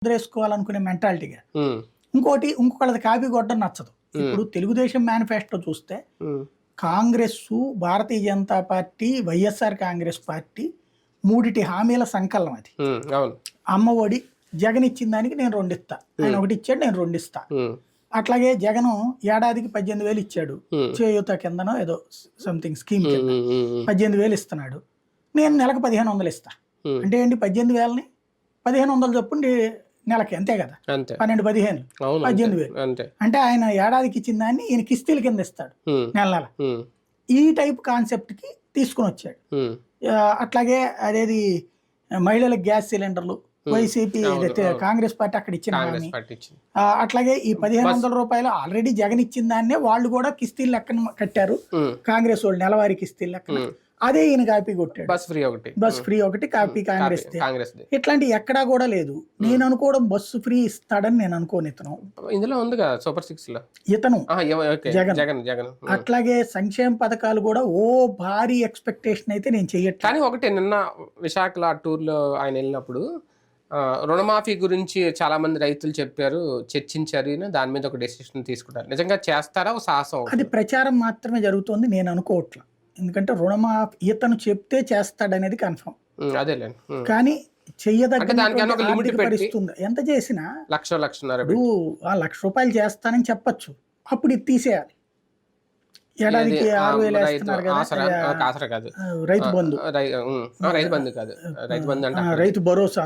ముద్రేసుకోవాలనుకునే మెంటాలిటీగా. ఉమ్, ఇంకొకళ్ళది copy కొట్టడం నచ్చదు. ఇప్పుడు తెలుగుదేశం మేనిఫెస్టో చూస్తే ఉమ్, కాంగ్రెస్, భారతీయ జనతా పార్టీ, వైఎస్ఆర్ కాంగ్రెస్ పార్టీ మూడిటి హామీల సంకలనం అది. అవును. అమ్మ ఒడి జగన్ ఇచ్చిన దానికి నేను 2 ఇస్తా, ఆయన 1 ఇచ్చాడు, నేను 2 ఇస్తా. ఉమ్, అట్లాగే జగన్ ఏడాదికి 18,000 ఇచ్చాడు, ఉమ్, చేయూత కిందనో ఏదో సంథింగ్ స్కీమ్ కింద ఉమ్, ఉమ్, 18,000 ఇస్తున్నాడు. నేను నెలకు 1,500 ఇస్తా. ఉమ్, అంటే ఏంటి, 18,000ని 1,500 చొప్పున నెలకి, అంతే కదా, అంతే. 12, 15, అవును, 18,000. అంతే. అంటే ఆయన ఏడాదికి ఇచ్చిన దాన్ని ఈయన కిస్తీల కింద ఇస్తాడు ఉమ్, నెల నెల. ఉమ్, ఈ టైప్ కాన్సెప్ట్కి తీసుకుని వచ్చాడు. ఉమ్, అట్లాగే అదేది మహిళలకు గ్యాస్ సిలిండర్లు, వైసీపీ అవును, అవును. కాంగ్రెస్ పార్టీ అక్కడ ఇచ్చిన కాంగ్రెస్ హామీ. పార్టీ ఇచ్చింది. అట్లాగే ఈ 1,500 రూపాయలు ఆల్రెడీ జగన్ ఇచ్చిన దాన్నే వాళ్ళు కూడా కిస్తీలు లెక్కన కట్టారు. ఉమ్, కాంగ్రెస్ వాళ్ళు నెలవారీ కిస్తీలు లెక్కన, ఉమ్, అదే ఈయన కాపీ కొట్టాడు. బస్ ఫ్రీ ఒకటి, బస్ ఫ్రీ ఒకటి కాపీ కాంగ్రెస్. కాంగ్రెస్. ఇట్లాంటి ఎక్కడా కూడా లేదు. నేను అనుకోవడం బస్సు ఫ్రీ ఇస్తాడని నేను అనుకోను. ఇందులో ఉంది కదా సూపర్ 6 లో ఇతను జగన్. జగన్. జగన్. అట్లాగే సంక్షేమ పథకాలు కూడా ఓ భారీ ఎక్స్పెక్టేషన్ అయితే నేను చెయ్యట్లేదు. కానీ ఒకటి, నిన్న విశాఖలో ఆ టూర్లో ఆయన వెళ్ళినప్పుడు రుణమాఫీ గురించి చాలా మంది రైతులు చెప్పారు, చర్చించారు, దాని మీద ఒక డెసిషన్ తీసుకుంటారు. నిజంగా చేస్తారా? ఒక సాహసం. అది ప్రచారం మాత్రమే జరుగుతోంది, నేను అనుకోవట్లా. ఎందుకంటే రుణమాఫీ ఇతను చెప్తే చేస్తాడనేది కన్ఫర్మ్. అదేలే. కానీ చెయ్యదగ్గ లిమిట్ పరిస్థితుంది. ఎంత చేసినా లక్షన్నర ₹1,00,000 చేస్తానని చెప్పచ్చు, అప్పుడు ఇది తీసేయాలి. ఏడాదికి 6,000 వేస్తున్నారు కదా, రైతు బంధు. రైతు బంధు కాదు, రైతు బంధు అంటే రైతు భరోసా.